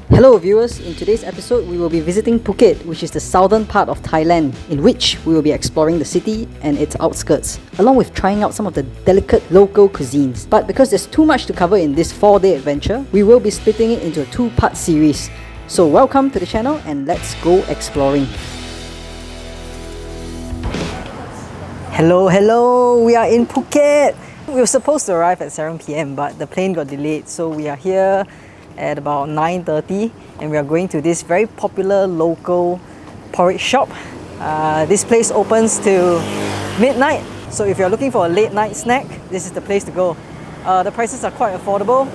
Hello viewers, in today's episode we will be visiting Phuket, which is the southern part of Thailand, in which we will be exploring the city and its outskirts, along with trying out some of the delicate local cuisines. But because there's too much to cover in this 4-day adventure, we will be splitting it into a 2-part series. So welcome to the channel and let's go exploring. Hello, we are in Phuket! We were supposed to arrive at 7 PM but the plane got delayed, so we are here at about 9:30 and we are going to this very popular local porridge shop. This place opens till midnight, so if you're looking for a late night snack, this is the place to go. The prices are quite affordable.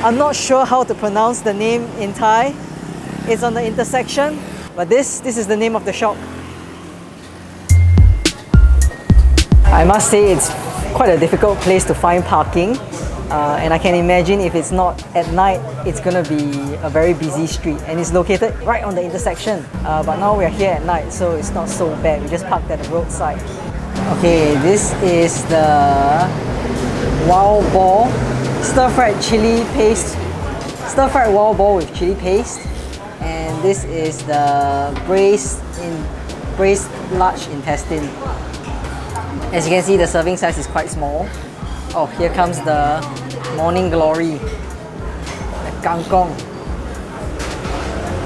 I'm not sure how to pronounce the name in Thai. It's on the intersection, but this is the name of the shop. I must say it's quite a difficult place to find parking. And I can imagine if it's not at night, it's gonna be a very busy street, and it's located right on the intersection. But now we're here at night, so it's not so bad. We just parked at the roadside. Okay, this is the wild boar, stir-fried wild boar with chili paste, and this is the braised large intestine. As you can see, the serving size is quite small. Oh, here comes the morning glory, the kangkong.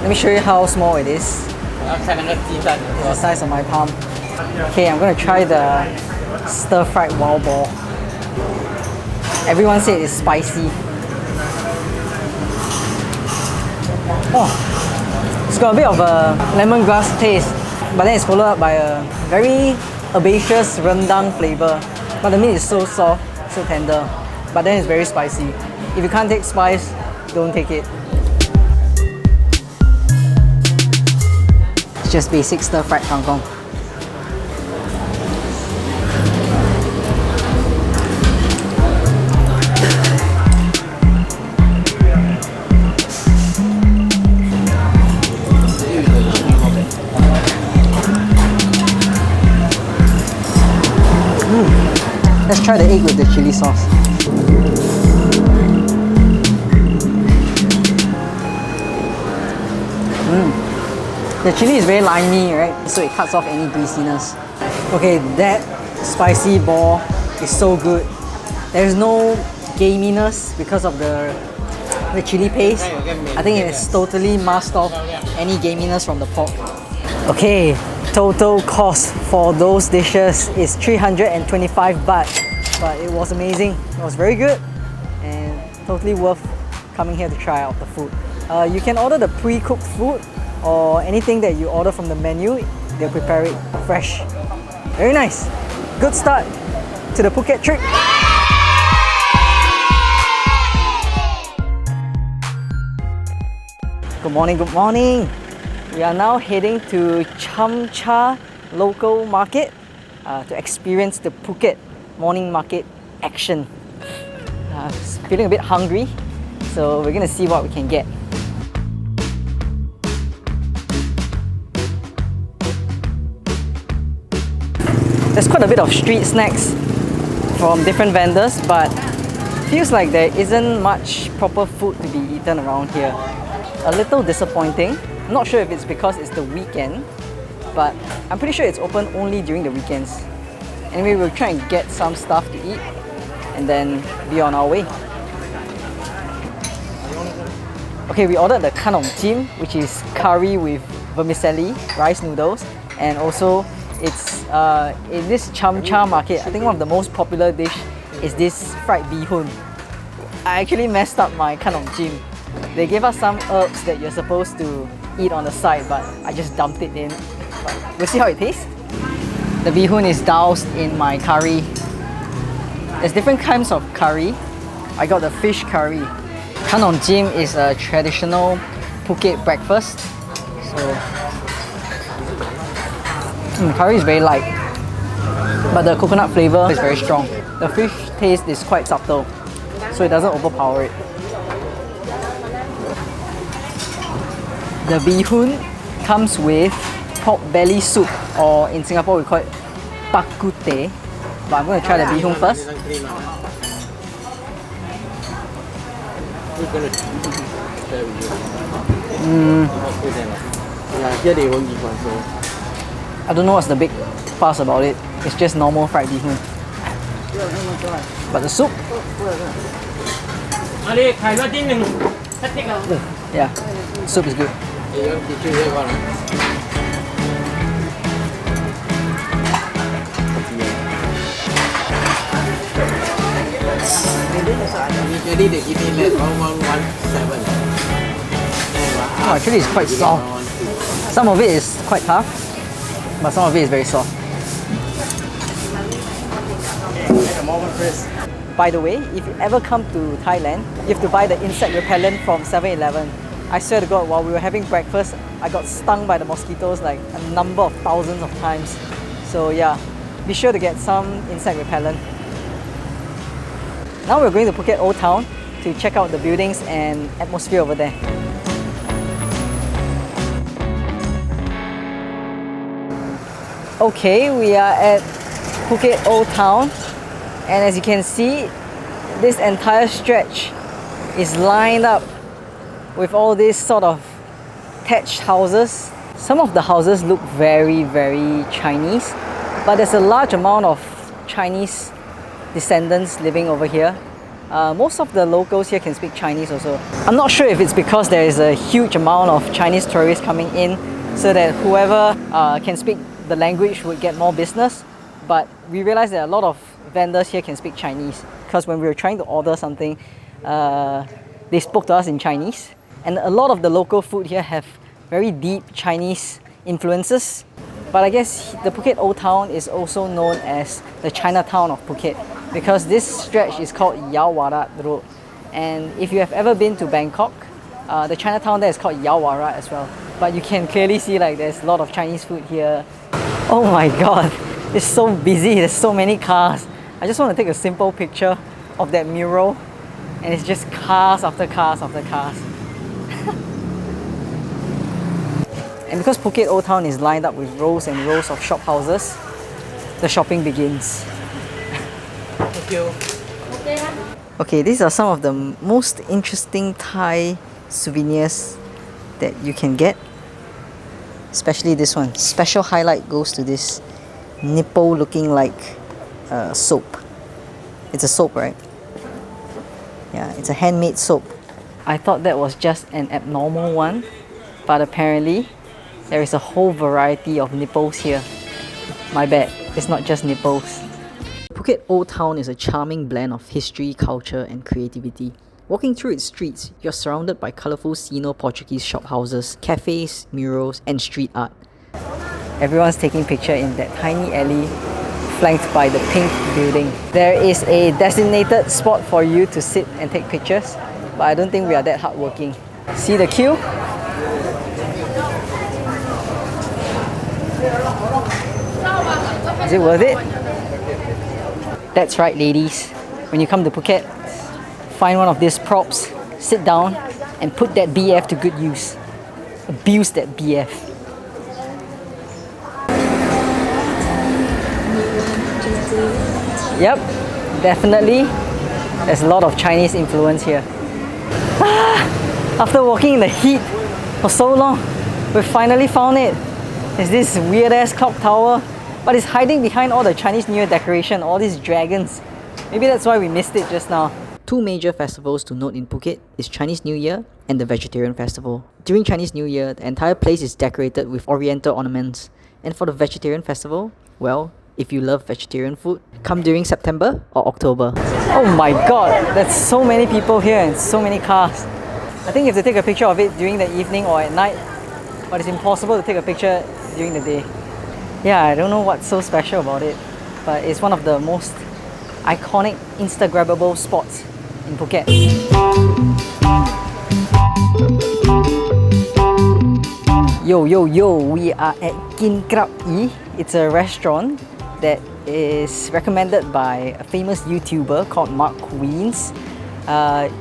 Let me show you how small it is. It's the size of my palm. Okay, I'm going to try the stir-fried wild boar. Everyone said it's spicy. Oh, it's got a bit of a lemongrass taste, but then it's followed up by a very herbaceous rendang flavor. But the meat is so soft, so tender, but then it's very spicy. If you can't take spice, don't take it. It's just basic stir-fried kangkong. Let's try the egg with the chili sauce. The chili is very limey, right? So it cuts off any greasiness. Okay, that spicy ball is so good. There's no gaminess because of the chili paste. I think it's totally masked off any gaminess from the pork. Okay, total cost for those dishes is 325 baht, but it was amazing. It was very good and totally worth coming here to try out the food. You can order the pre-cooked food or anything that you order from the menu. They'll prepare it fresh. Very nice. Good start to the Phuket trip. Good morning, good morning. We are now heading to Cham Cha local market to experience the Phuket morning market action. Feeling a bit hungry, so we're gonna see what we can get. There's quite a bit of street snacks from different vendors, but feels like there isn't much proper food to be eaten around here. A little disappointing. I'm not sure if it's because it's the weekend, but I'm pretty sure it's open only during the weekends. Anyway, we'll try and get some stuff to eat and then be on our way. Okay, we ordered the kanong jim, which is curry with vermicelli, rice noodles, and also it's in this Cham Cha market, I think one of the most popular dish is this fried bee hoon. I actually messed up my kanong jim. They gave us some herbs that you're supposed to eat on the side, but I just dumped it in. But we'll see how it tastes. The bee hoon is doused in my curry. There's different kinds of curry. I got the fish curry. Kanong jim is a traditional Phuket breakfast. So the curry is very light, but the coconut flavor is very strong. The fish taste is quite subtle, so it doesn't overpower it. The bee hoon comes with pork belly soup, or in Singapore we call it bak kut teh. But I'm going to try the bee hoon first. share with you. Yeah, here they won't give one, so. I don't know what's the big fuss about it. It's just normal fried bee hoon. But the soup, yeah, soup is good. Usually they give me less, 117. Oh, actually it's quite soft. Some of it is quite tough, but some of it is very soft. By the way, if you ever come to Thailand, you have to buy the insect repellent from 7-Eleven. I swear to God, while we were having breakfast, I got stung by the mosquitoes like a number of thousands of times. So yeah, be sure to get some insect repellent. Now we're going to Phuket Old Town to check out the buildings and atmosphere over there. Okay, we are at Phuket Old Town, and as you can see, this entire stretch is lined up with all these sort of thatched houses. Some of the houses look very, very Chinese, but there's a large amount of Chinese descendants living over here. Most of the locals here can speak Chinese also. I'm not sure if it's because there is a huge amount of Chinese tourists coming in, so that whoever can speak the language would get more business, but we realized that a lot of vendors here can speak Chinese, because when we were trying to order something, they spoke to us in Chinese, and a lot of the local food here have very deep Chinese influences. But I guess the Phuket Old Town is also known as the Chinatown of Phuket, because this stretch is called Yaowarat Road, and if you have ever been to Bangkok, the Chinatown there is called Yaowarat as well. But you can clearly see like there's a lot of Chinese food here. Oh my god, it's so busy, there's so many cars. I just want to take a simple picture of that mural, and it's just cars after cars after cars. And because Phuket Old Town is lined up with rows and rows of shop houses, the shopping begins. Thank you. Okay, these are some of the most interesting Thai souvenirs that you can get. Especially this one. Special highlight goes to this nipple looking like soap. It's a soap, right? Yeah, it's a handmade soap. I thought that was just an abnormal one, but apparently there is a whole variety of nipples here. My bad, it's not just nipples. Phuket Old Town is a charming blend of history, culture and creativity. Walking through its streets, you're surrounded by colourful Sino-Portuguese shophouses, cafes, murals and street art. Everyone's taking picture in that tiny alley flanked by the pink building. There is a designated spot for you to sit and take pictures, but I don't think we are that hardworking. See the queue? Is it worth it? That's right, ladies. When you come to Phuket, find one of these props, sit down and put that BF to good use. Abuse that BF. Yep, definitely. There's a lot of Chinese influence here. After walking in the heat for so long, we finally found it. It's this weird ass clock tower, but it's hiding behind all the Chinese New Year decoration, all these dragons. Maybe that's why we missed it just now. Two major festivals to note in Phuket is Chinese New Year and the Vegetarian Festival. During Chinese New Year, the entire place is decorated with oriental ornaments. And for the Vegetarian Festival, well, if you love vegetarian food, come during September or October. Oh my god, there's so many people here and so many cars. I think you have to take a picture of it during the evening or at night, but it's impossible to take a picture during the day. Yeah, I don't know what's so special about it, but it's one of the most iconic Instagrammable spots in Phuket. Yo, yo, yo, we are at Kin Krap E. It's a restaurant that is recommended by a famous YouTuber called Mark Weens.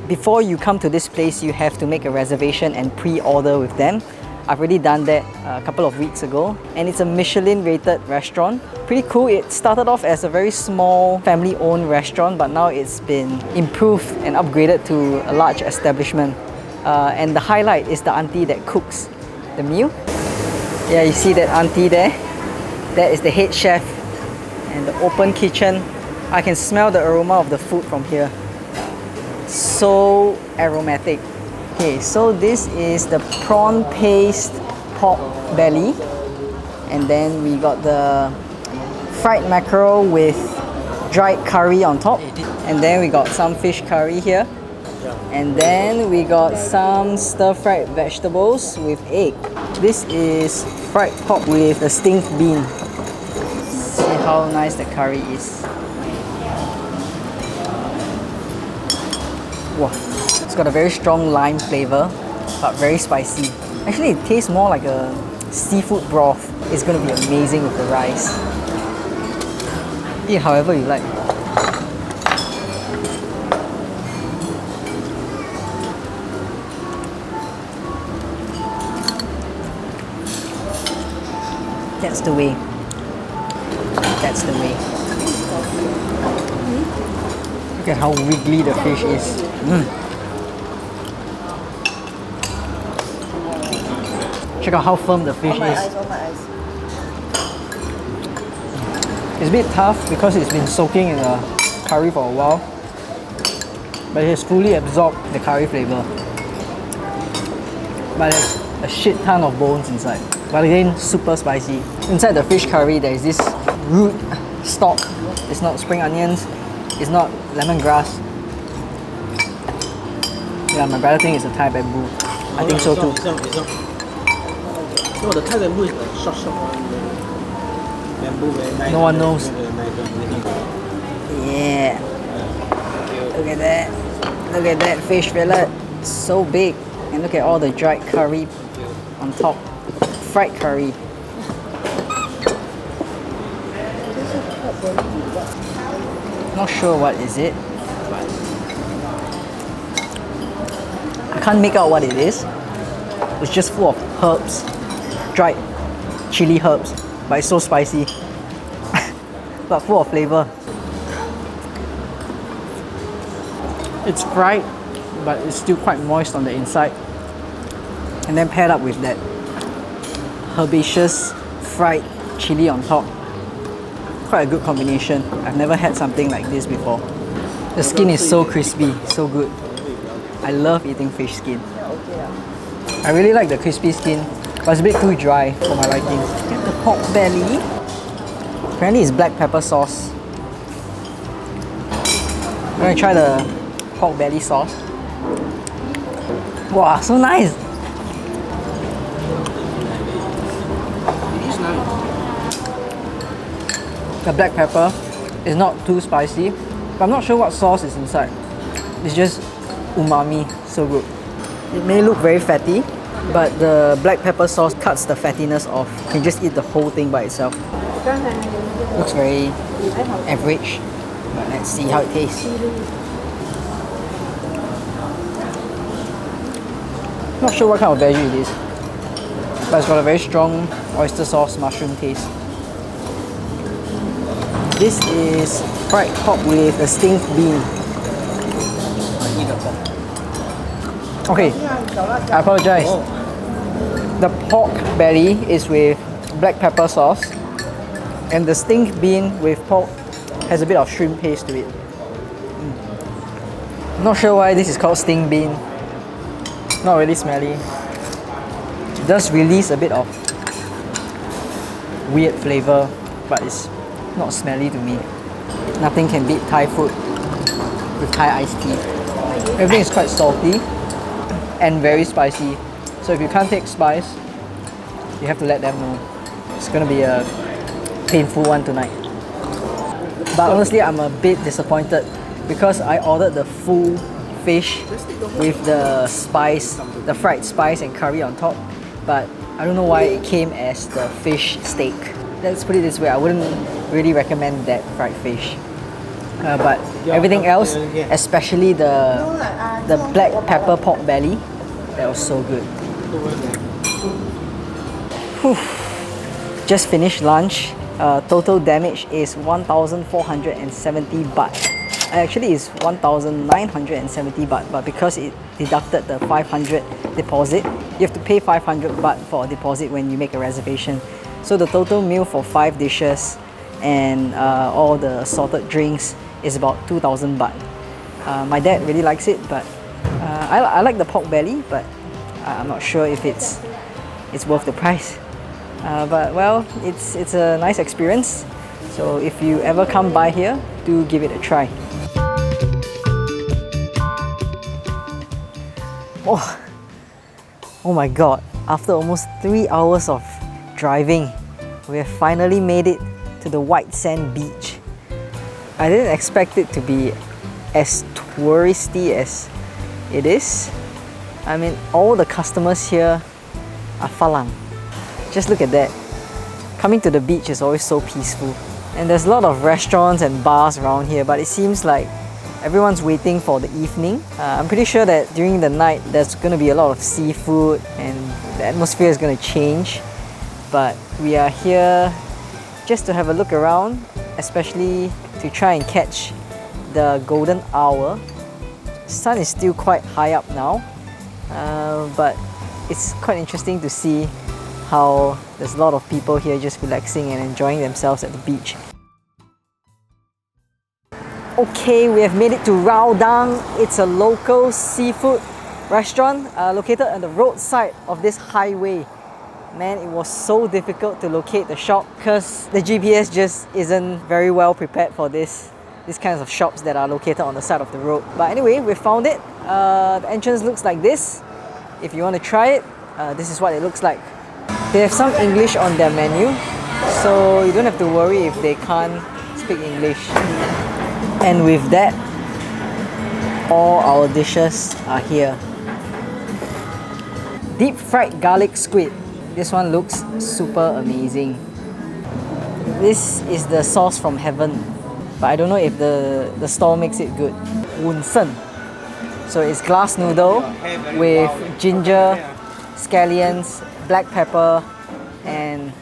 Before you come to this place, you have to make a reservation and pre-order with them. I've already done that a couple of weeks ago, and it's a Michelin rated restaurant. Pretty cool. It started off as a very small family owned restaurant, but now it's been improved and upgraded to a large establishment. And the highlight is the auntie that cooks the meal. Yeah, you see that auntie there? That is the head chef. And the open kitchen. I can smell the aroma of the food from here. So aromatic. Okay, so this is the prawn paste pork belly. And then we got the fried mackerel with dried curry on top. And then we got some fish curry here. And then we got some stir-fried vegetables with egg. This is fried pork with a steamed bean. See how nice the curry is. Wow, it's got a very strong lime flavor, but very spicy. Actually, it tastes more like a seafood broth. It's gonna be amazing with the rice. Eat however you like. That's the way. That's the way. Look at how wiggly the fish is. Check out how firm the fish is. It's a bit tough because it's been soaking in the curry for a while. But it has fully absorbed the curry flavor. But there's a shit ton of bones inside. But again, super spicy. Inside the fish curry, there is this root stock. It's not spring onions. It's not lemongrass. Yeah, my brother thinks it's a Thai bamboo. I think so too. No, the Thai bamboo is the short one. Bamboo very nice. No one knows. Yeah. Look at that. Look at that fish fillet. So big. And look at all the dried curry on top. Fried curry. Not sure what is it, but I can't make out what it is. It's just full of herbs, dried chili herbs, but it's so spicy, but full of flavor. It's fried, but it's still quite moist on the inside, and then paired up with that herbaceous fried chili on top. Quite a good combination. I've never had something like this before. The skin is so crispy, so good. I love eating fish skin. I really like the crispy skin, but it's a bit too dry for my liking. Get the pork belly. Apparently it's black pepper sauce. I'm gonna try the pork belly sauce. Wow, so nice! The black pepper is not too spicy, but I'm not sure what sauce is inside. It's just umami, so good. It may look very fatty, but the black pepper sauce cuts the fattiness off. You can just eat the whole thing by itself. Looks very average, but let's see how it tastes. Not sure what kind of veggie it is, but it's got a very strong oyster sauce mushroom taste. This is fried pork with a steamed bean. Okay, I apologize. The pork belly is with black pepper sauce, and the steamed bean with pork has a bit of shrimp paste to it. Not sure why this is called steamed bean. Not really smelly. It does release a bit of weird flavor, but it's not smelly to me. Nothing can beat Thai food with Thai iced tea. Everything is quite salty and very spicy. So if you can't take spice, you have to let them know. It's gonna be a painful one tonight. But honestly, I'm a bit disappointed because I ordered the full fish with the spice, the fried spice and curry on top. But I don't know why it came as the fish steak. Let's put it this way, I wouldn't really recommend that fried fish. But everything else, especially the black pepper pork belly, that was so good. Whew. Just finished lunch. Total damage is 1,470 baht. Actually, it's 1,970 baht, but because it deducted the 500 deposit, you have to pay 500 baht for a deposit when you make a reservation. So the total meal for 5 dishes and all the assorted drinks is about 2,000 baht. My dad really likes it, but I like the pork belly, but I'm not sure if it's worth the price. But well, it's a nice experience. So if you ever come by here, do give it a try. Oh my god, after almost 3 hours of driving, we have finally made it to the white sand beach. I didn't expect it to be as touristy as it is. I mean, all the customers here are Falang. Just look at that. Coming to the beach is always so peaceful. And there's a lot of restaurants and bars around here, but it seems like everyone's waiting for the evening. I'm pretty sure that during the night there's going to be a lot of seafood and the atmosphere is going to change. But we are here just to have a look around, especially to try and catch the golden hour. The sun is still quite high up now, but it's quite interesting to see how there's a lot of people here just relaxing and enjoying themselves at the beach. Okay, we have made it to Raodang. It's a local seafood restaurant located on the roadside of this highway. Man, it was so difficult to locate the shop because the GPS just isn't very well prepared for these kinds of shops that are located on the side of the road. But anyway, we found it. The entrance looks like this. If you want to try it, this is what it looks like. They have some English on their menu, so you don't have to worry if they can't speak English. And with that, all our dishes are here. Deep fried garlic squid. This one looks super amazing. This is the sauce from heaven, but I don't know if the stall makes it good. Wun sen. So it's glass noodle with ginger, scallions, black pepper, and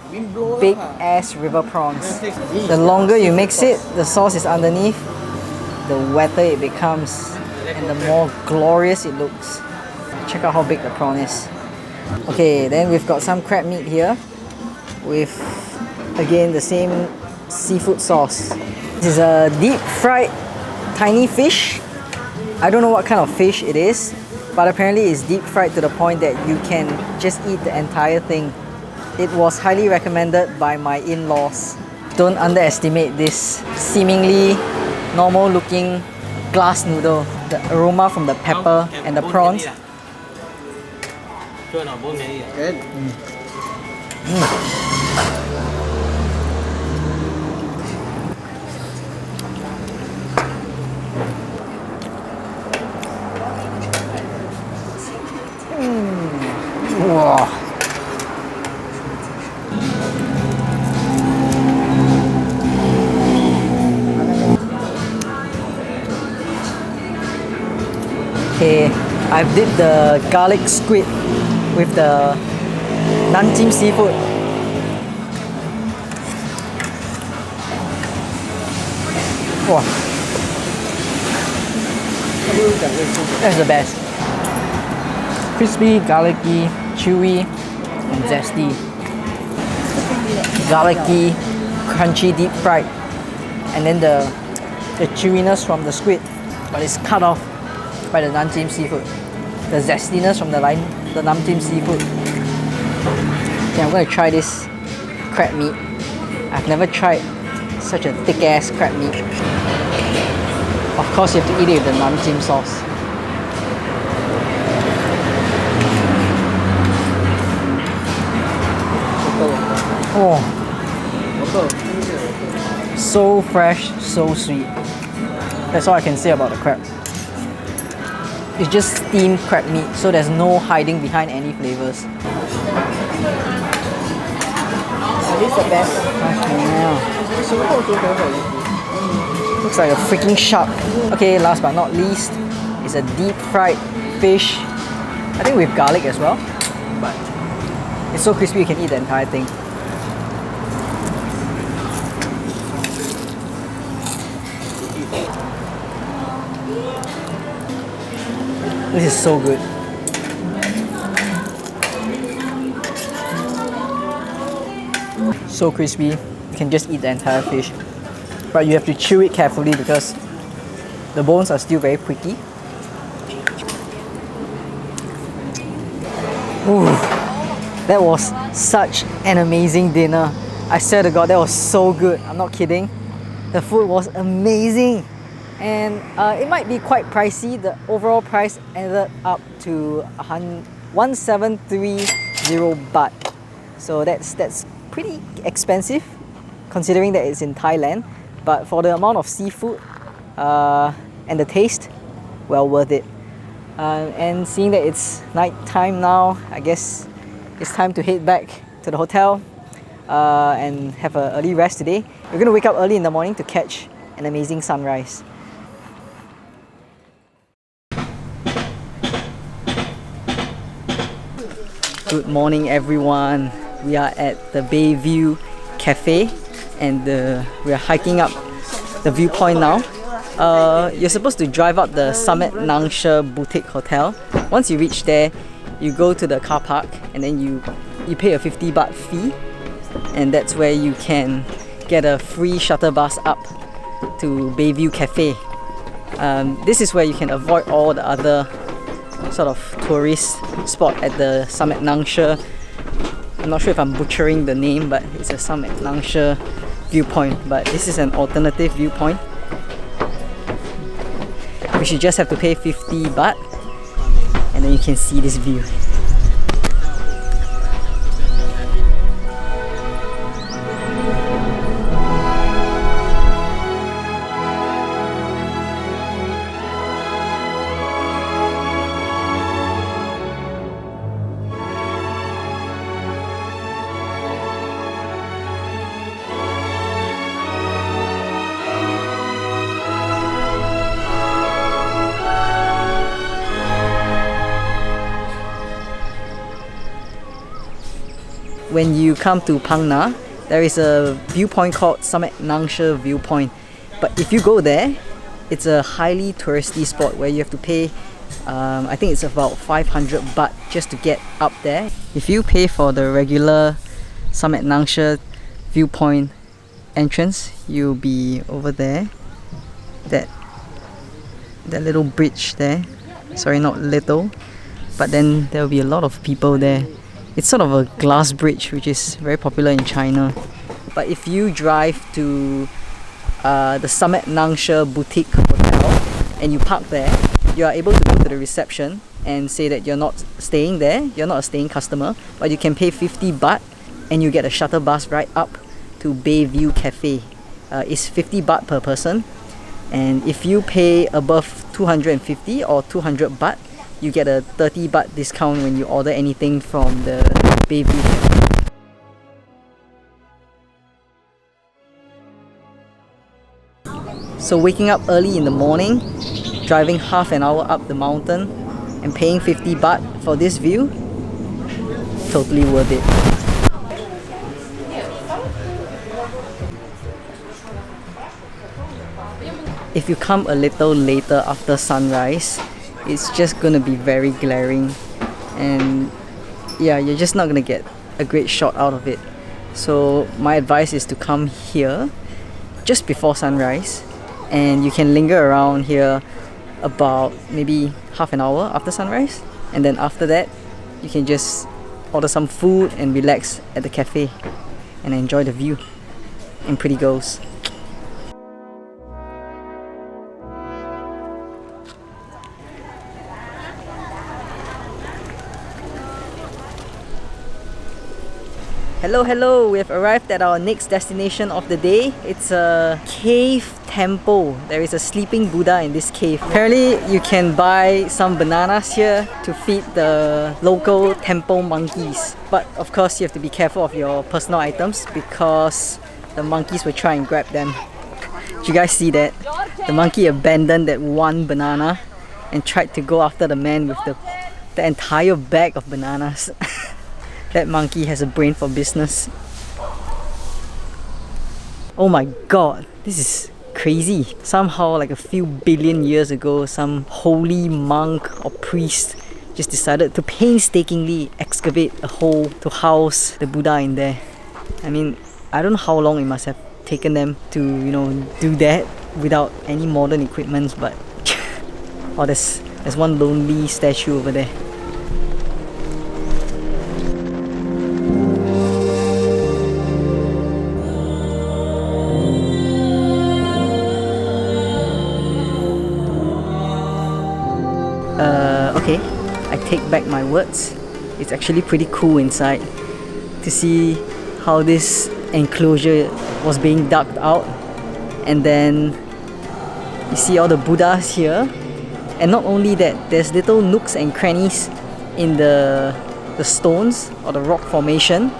big ass river prawns. The longer you mix it, the sauce is underneath, the wetter it becomes and the more glorious it looks. Check out how big the prawn is. Okay, then we've got some crab meat here with, again, the same seafood sauce. This is a deep fried tiny fish. I don't know what kind of fish it is, but apparently it's deep fried to the point that you can just eat the entire thing. It was highly recommended by my in-laws. Don't underestimate this seemingly normal looking glass noodle. The aroma from the pepper and the prawns. Wow. Okay, I've did the garlic squid with the Nanjing seafood. Wow. That's the best. Crispy, garlicky, chewy, and zesty. Garlicky, crunchy, deep fried, and then the chewiness from the squid, but it's cut off by the Nanjing seafood. The zestiness from the Nanjing seafood. Okay, I'm going to try this crab meat. I've never tried such a thick ass crab meat. Of course, you have to eat it with the Nanjing sauce. Oh, so fresh, so sweet. That's all I can say about the crab. It's just steamed crab meat, so there's no hiding behind any flavors. This is the best. Yeah. Looks like a freaking shark. Okay, last but not least, is a deep fried fish. I think with garlic as well, but it's so crispy you can eat the entire thing. This is so good. So crispy, you can just eat the entire fish. But you have to chew it carefully because the bones are still very pricky. Ooh, that was such an amazing dinner. I swear to God, that was so good. I'm not kidding. The food was amazing. And it might be quite pricey. The overall price ended up to 1730 baht. So that's pretty expensive considering that it's in Thailand. But for the amount of seafood and the taste, well worth it. And seeing that it's night time now, I guess it's time to head back to the hotel and have an early rest today. We're going to wake up early in the morning to catch an amazing sunrise. Good morning everyone. We are at the Bayview Cafe and we are hiking up the viewpoint now. You're supposed to drive up the Summit Nangsha Boutique Hotel. Once you reach there, you go to the car park and then you pay a 50 baht fee, and that's where you can get a free shuttle bus up to Bayview Cafe. This is where you can avoid all the other sort of tourist spot at the Summit Nangsha. I'm not sure if I'm butchering the name, but it's a Summit Nangsha viewpoint, but this is an alternative viewpoint. We should just have to pay 50 baht and then you can see this view. When you come to Phang Na, there is a viewpoint called Summit Nangsha Viewpoint. But if you go there, it's a highly touristy spot where you have to pay, I think it's about 500 baht just to get up there. If you pay for the regular Summit Nangsha Viewpoint entrance, you'll be over there. That little bridge there. Sorry, not little. But then there'll be a lot of people there. It's sort of a glass bridge which is very popular in China. But if you drive to the Summit Nangsha Boutique Hotel and you park there, you are able to go to the reception and say that you're not staying there, you're not a staying customer, but you can pay 50 baht and you get a shuttle bus right up to Bayview Cafe. It's 50 baht per person, and if you pay above 250 or 200 baht, you get a 30 baht discount when you order anything from the Bayview Cafe. So waking up early in the morning, driving half an hour up the mountain and paying 50 baht for this view, totally worth it. If you come a little later after sunrise, it's just gonna be very glaring, and yeah, you're just not gonna get a great shot out of it. So my advice is to come here just before sunrise, and you can linger around here about maybe half an hour after sunrise, and then after that you can just order some food and relax at the cafe and enjoy the view and pretty girls. Hello, we have arrived at our next destination of the day. It's a cave temple. There is a sleeping Buddha in this cave. Apparently you can buy some bananas here to feed the local temple monkeys. But of course you have to be careful of your personal items because the monkeys will try and grab them. Did you guys see that? The monkey abandoned that one banana and tried to go after the man with the entire bag of bananas. That monkey has a brain for business. Oh my god, this is crazy. Somehow, like a few billion years ago, some holy monk or priest just decided to painstakingly excavate a hole to house the Buddha in there. I mean, I don't know how long it must have taken them to, you know, do that without any modern equipment, but oh, there's one lonely statue over there. Okay, I take back my words. It's actually pretty cool inside to see how this enclosure was being dug out, and then you see all the Buddhas here. And not only that, there's little nooks and crannies in the stones or the rock formation,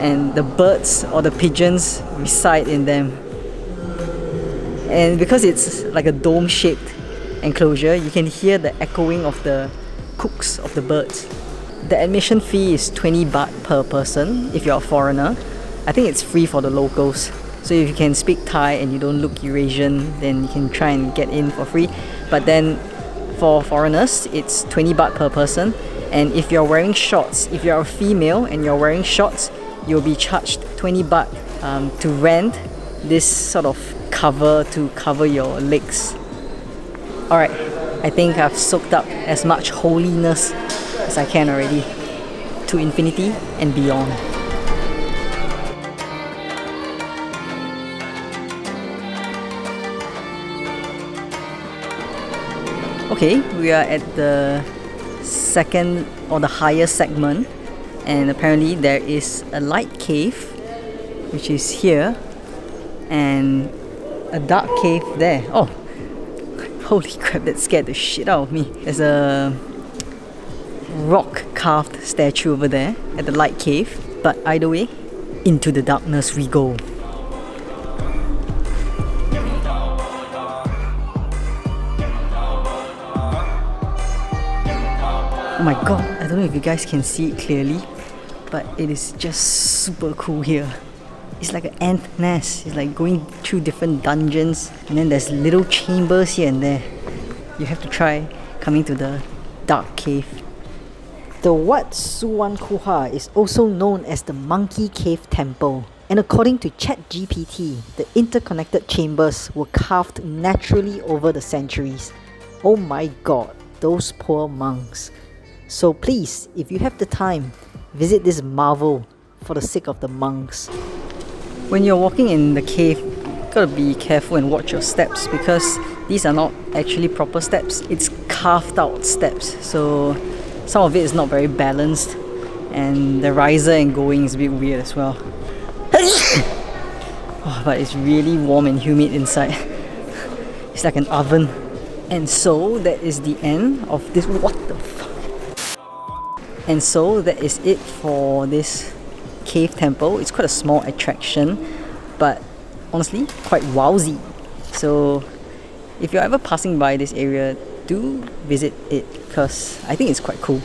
and the birds or the pigeons reside in them. And because it's like a dome-shaped enclosure, you can hear the echoing of the cooks of the birds. The admission fee is 20 baht per person if you're a foreigner. I think it's free for the locals. So if you can speak Thai and you don't look Eurasian, then you can try and get in for free. But then for foreigners, it's 20 baht per person. And if you're wearing shorts, if you're a female and you're wearing shorts, you'll be charged 20 baht to rent this sort of cover to cover your legs. Alright, I think I've soaked up as much holiness as I can already, to infinity and beyond. Okay, we are at the second or the higher segment, and apparently there is a light cave which is here and a dark cave there. Oh, holy crap, that scared the shit out of me. There's a rock carved statue over there at the light cave, but either way, into the darkness we go. Oh my god, I don't know if you guys can see it clearly, but it is just super cool here. It's like an ant nest. It's like going through different dungeons, and then there's little chambers here and there. You have to try coming to the dark cave. The Wat Suwan Kuha is also known as the Monkey Cave Temple. And according to ChatGPT, the interconnected chambers were carved naturally over the centuries. Oh my god, those poor monks. So please, if you have the time, visit this marvel for the sake of the monks. When you're walking in the cave, you gotta be careful and watch your steps, because these are not actually proper steps. It's carved out steps, so some of it is not very balanced, and the riser and going is a bit weird as well. Oh, but it's really warm and humid inside. It's like an oven. And so that is the end of this. What the fuck? And so that is it for this cave temple. It's quite a small attraction, but honestly quite wowsy. So if you're ever passing by this area, do visit it, because I think it's quite cool.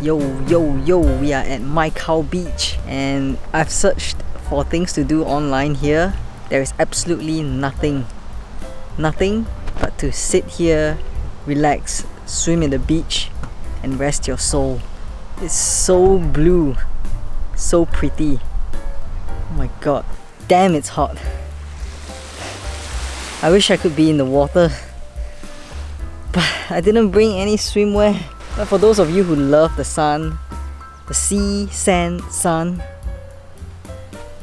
Yo, we are at Mai Khao Beach, and I've searched for things to do online here. There is absolutely nothing but to sit here, relax, swim in the beach, and rest your soul. It's so blue, so pretty. Oh my god, damn, it's hot. I wish I could be in the water, but I didn't bring any swimwear. But for those of you who love the sun, the sea, sand, sun,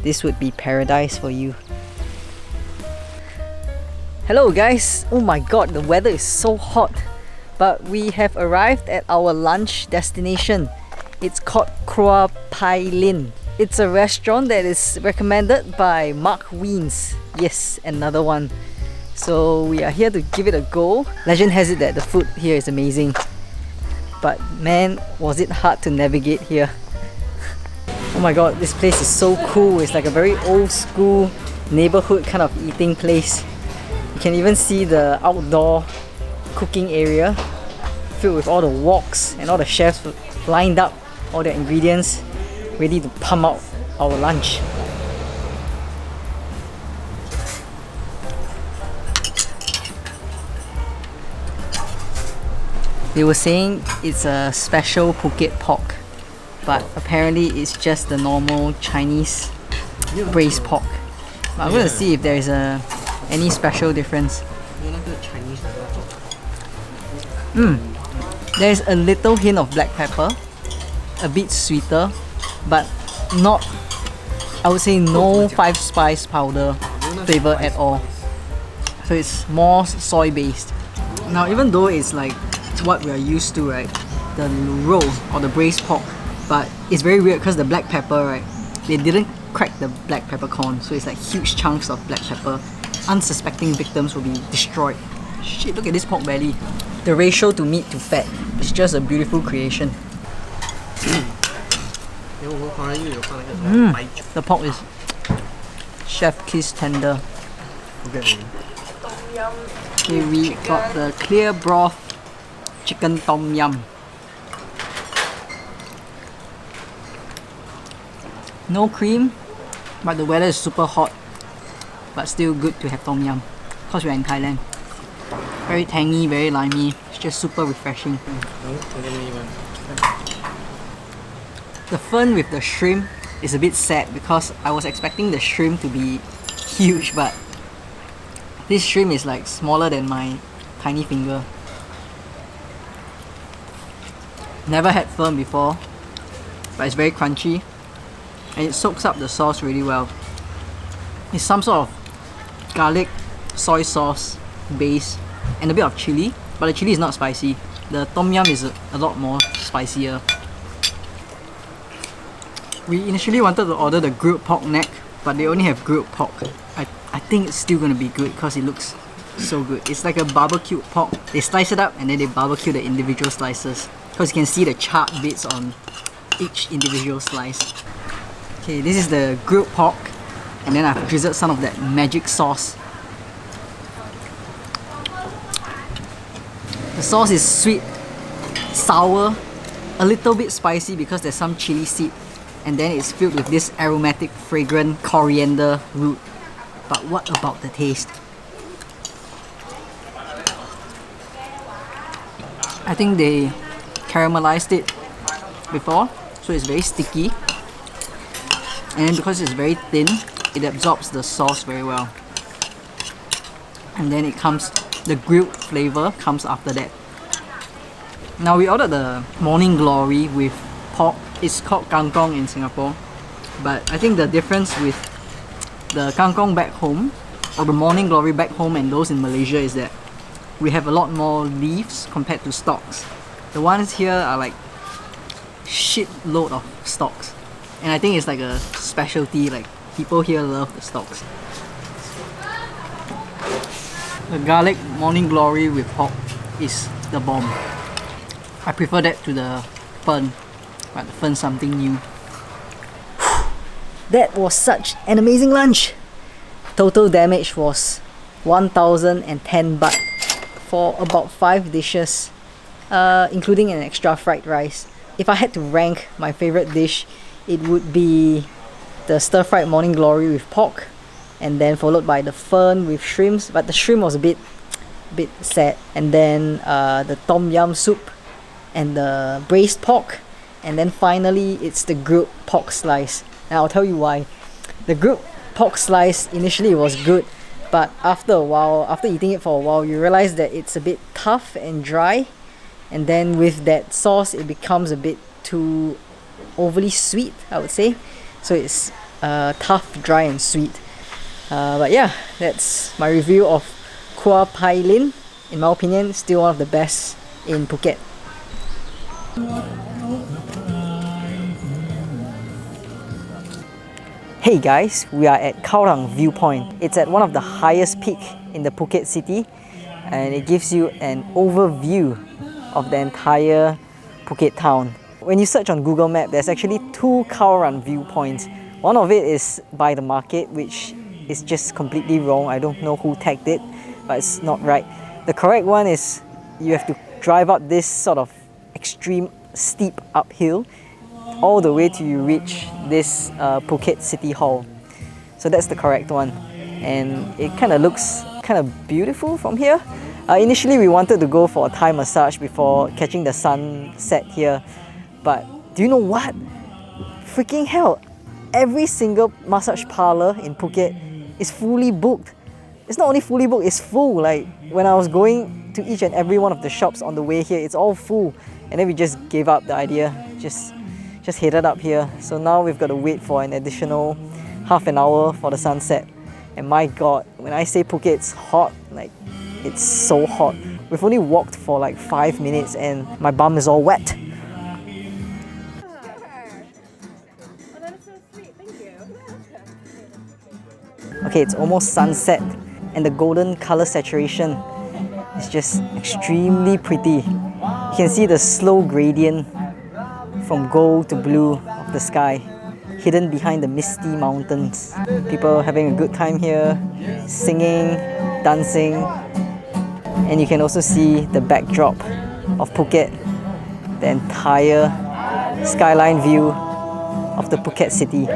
this would be paradise for you. Hello guys! Oh my god, the weather is so hot. But we have arrived at our lunch destination. It's called Krua Pai Lin. It's a restaurant that is recommended by Mark Wiens. Yes, another one. So we are here to give it a go. Legend has it that the food here is amazing. But man, was it hard to navigate here. Oh my god, this place is so cool. It's like a very old school neighborhood kind of eating place. You can even see the outdoor cooking area filled with all the woks and all the chefs lined up, all the ingredients, ready to pump out our lunch. They were saying it's a special Phuket pork, but apparently it's just the normal Chinese braised pork. But I'm gonna see if there is any special difference. There's a little hint of black pepper, a bit sweeter, but not, I would say no 5 spice powder flavor at all. So it's more soy based. Now even though it's like what we are used to, right, the roll or the braised pork, but it's very weird because the black pepper, right, they didn't crack the black peppercorn, so it's like huge chunks of black pepper. Unsuspecting victims will be destroyed. Shit, look at this pork belly. The ratio to meat to fat is just a beautiful creation. The pork is chef kiss tender. Okay, we got the clear broth chicken tom yum. No cream, but the weather is super hot, but still good to have tom yum because we're in Thailand. Very tangy, very limey, it's just super refreshing. The fun with the shrimp is a bit sad because I was expecting the shrimp to be huge, but this shrimp is like smaller than my tiny finger. Never had fern before, but it's very crunchy and it soaks up the sauce really well. It's some sort of garlic soy sauce base and a bit of chili, but the chili is not spicy. The tom yum is a lot more spicier. We initially wanted to order the grilled pork neck, but they only have grilled pork. I think it's still gonna be good because it looks so good. It's like a barbecued pork. They slice it up and then they barbecue the individual slices, because you can see the charred bits on each individual slice. Okay, this is the grilled pork, and then I've drizzled some of that magic sauce. The sauce is sweet, sour, a little bit spicy because there's some chili seed, and then it's filled with this aromatic, fragrant coriander root. But what about the taste? I think they caramelized it before, so it's very sticky. And then because it's very thin, it absorbs the sauce very well. And then it comes, the grilled flavor comes after that. Now we ordered the Morning Glory with pork. It's called kangkong in Singapore, but I think the difference with the kangkong back home, or the Morning Glory back home and those in Malaysia, is that we have a lot more leaves compared to stalks. The ones here are like shitload of stalks, and I think it's like a specialty, like people here love the stalks. The garlic Morning Glory with pork is the bomb. I prefer that to the fern, but the fern's something new. That was such an amazing lunch! Total damage was 1,010 baht for about 5 dishes, including an extra fried rice. If I had to rank my favorite dish, it would be the stir-fried Morning Glory with pork, and then followed by the fern with shrimps, but the shrimp was a bit sad, and then the tom yum soup and the braised pork, and then finally it's the grilled pork slice. And I'll tell you why. The grilled pork slice, initially it was good, but after a while, after eating it for a while, you realize that it's a bit tough and dry, and then with that sauce it becomes a bit too overly sweet, I would say. So it's tough, dry and sweet. But yeah, that's my review of Kua Pai Lin. In my opinion, still one of the best in Phuket. Hey guys, we are at Khao Rang Viewpoint. It's at one of the highest peak in the Phuket city, and it gives you an overview of the entire Phuket town. When you search on Google Maps, there's actually 2 Khao Rang viewpoints. One of it is by the market, which is just completely wrong. I don't know who tagged it, but it's not right. The correct one is you have to drive up this sort of extreme steep uphill all the way till you reach this Phuket City Hall. So that's the correct one, and it kind of looks kind of beautiful from here. Initially we wanted to go for a Thai massage before catching the sunset here, but do you know what? Freaking hell! Every single massage parlor in Phuket is fully booked. It's not only fully booked, it's full. Like when I was going to each and every one of the shops on the way here, it's all full. And then we just gave up the idea, just headed up here. So now we've got to wait for an additional half an hour for the sunset. And my god, when I say Phuket's hot, like it's so hot. We've only walked for like 5 minutes and my bum is all wet. Okay, it's almost sunset and the golden color saturation is just extremely pretty. You can see the slow gradient from gold to blue of the sky, hidden behind the misty mountains. People having a good time here, singing, dancing, and you can also see the backdrop of Phuket, the entire skyline view of the Phuket city.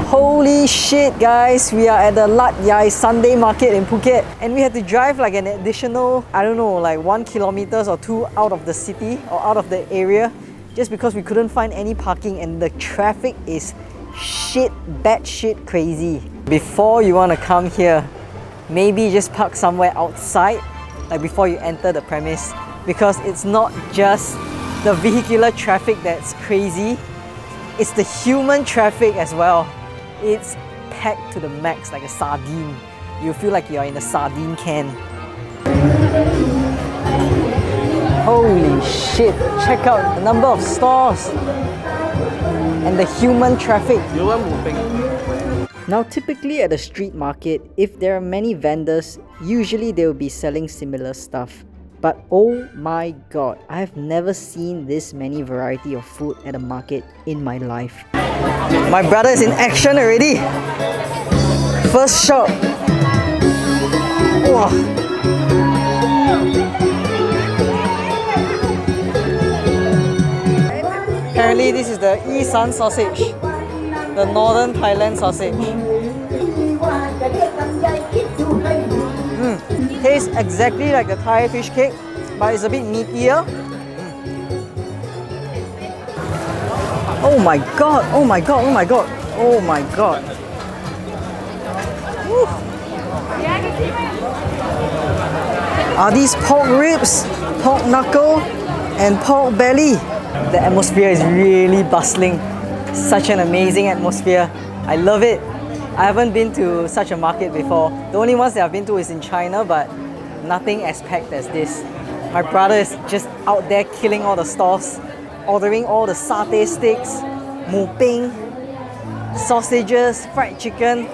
Holy shit guys, we are at the Lat Yai Sunday Market in Phuket and we had to drive like an additional, I don't know, like 1 kilometers or 2 out of the city or out of the area just because we couldn't find any parking and the traffic is batshit crazy. Before you want to come here, maybe just park somewhere outside, like before you enter the premise, because it's not just the vehicular traffic that's crazy, it's the human traffic as well. It's packed to the max like a sardine. You feel like you're in a sardine can. Holy shit, check out the number of stores and the human traffic. Now typically at a street market, if there are many vendors, usually they will be selling similar stuff. But oh my god, I have never seen this many variety of food at a market in my life. My brother is in action already. First shop. Wow. Apparently this is the Isan sausage, the northern Thailand sausage. Tastes exactly like the Thai fish cake, but it's a bit meatier. Oh my god, oh my god, oh my god, oh my god. Woo. Are these pork ribs, pork knuckle, and pork belly? The atmosphere is really bustling. Such an amazing atmosphere. I love it. I haven't been to such a market before. The only ones that I've been to is in China, but nothing as packed as this. My brother is just out there killing all the stalls, ordering all the satay sticks, mu ping, sausages, fried chicken.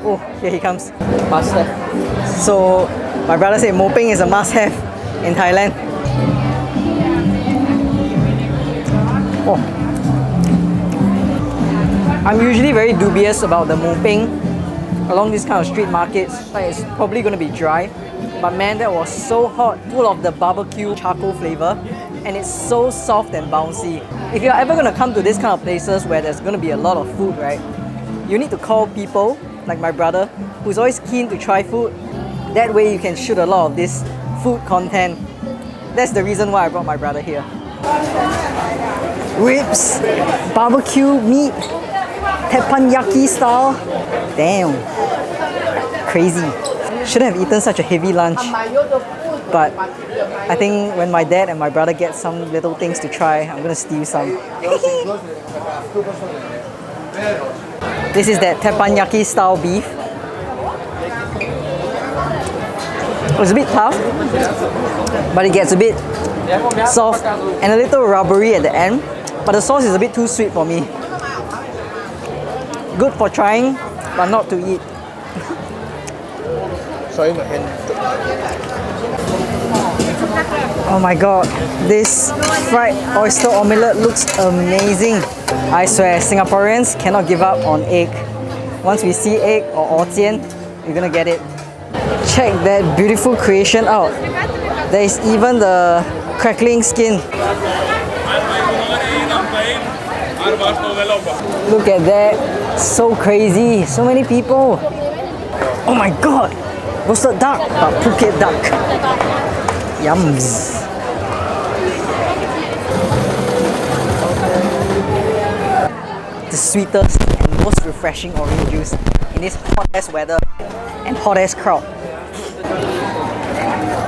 Oh, here he comes. Must have. So my brother said mu ping is a must-have in Thailand. Oh. I'm usually very dubious about the mu ping along these kind of street markets. Like it's probably going to be dry. But man, that was so hot, full of the barbecue charcoal flavor, and it's so soft and bouncy. If you're ever going to come to this kind of places where there's going to be a lot of food, right, you need to call people like my brother, who's always keen to try food. That way you can shoot a lot of this food content. That's the reason why I brought my brother here. Ribs, barbecue meat, teppanyaki style. Damn, crazy. Shouldn't have eaten such a heavy lunch, but I think when my dad and my brother get some little things to try, I'm gonna steal some. This is that teppanyaki style beef. It's a bit tough, but it gets a bit soft and a little rubbery at the end, but the sauce is a bit too sweet for me. Good for trying, but not to eat. Sorry, my hand. Oh my god, this fried oyster omelette looks amazing. I swear, Singaporeans cannot give up on egg. Once we see egg or jian, we're gonna get it. Check that beautiful creation out. There is even the crackling skin. Look at that, so crazy, so many people. Oh my god, roasted duck, but Phuket duck. Yums. The sweetest and most refreshing orange juice in this hot ass weather and hot ass crowd.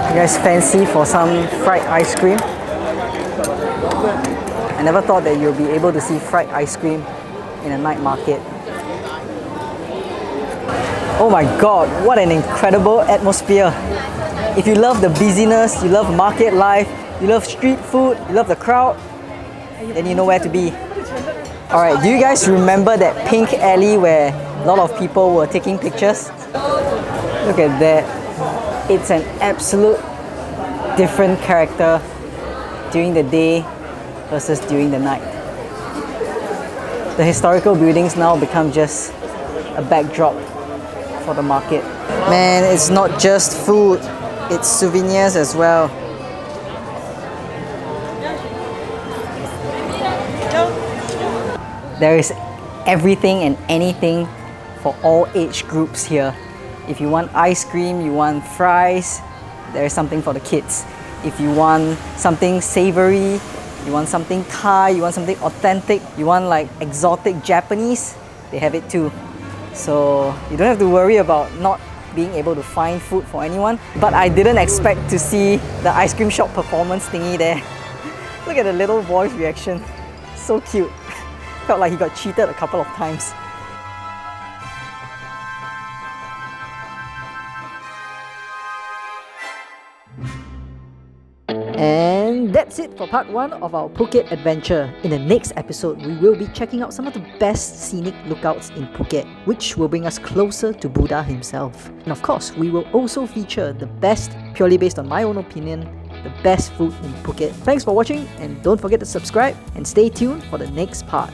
You guys fancy for some fried ice cream? I never thought that you'll be able to see fried ice cream in a night market. Oh my god, what an incredible atmosphere. If you love the busyness, you love market life, you love street food, you love the crowd, then you know where to be. Alright, do you guys remember that pink alley where a lot of people were taking pictures? Look at that. It's an absolute different character during the day versus during the night. The historical buildings now become just a backdrop for the market. Man, it's not just food, it's souvenirs as well. There is everything and anything for all age groups here. If you want ice cream, you want fries, there is something for the kids. If you want something savory, you want something Thai, you want something authentic, you want like exotic Japanese, they have it too. So you don't have to worry about not being able to find food for anyone. But I didn't expect to see the ice cream shop performance thingy there. Look at the little boy's reaction. So cute. Felt like he got cheated a couple of times. And that's it for part 1 of our Phuket adventure. In the next episode, we will be checking out some of the best scenic lookouts in Phuket, which will bring us closer to Buddha himself. And of course, we will also feature the best, purely based on my own opinion, the best food in Phuket. Thanks for watching, and don't forget to subscribe and stay tuned for the next part.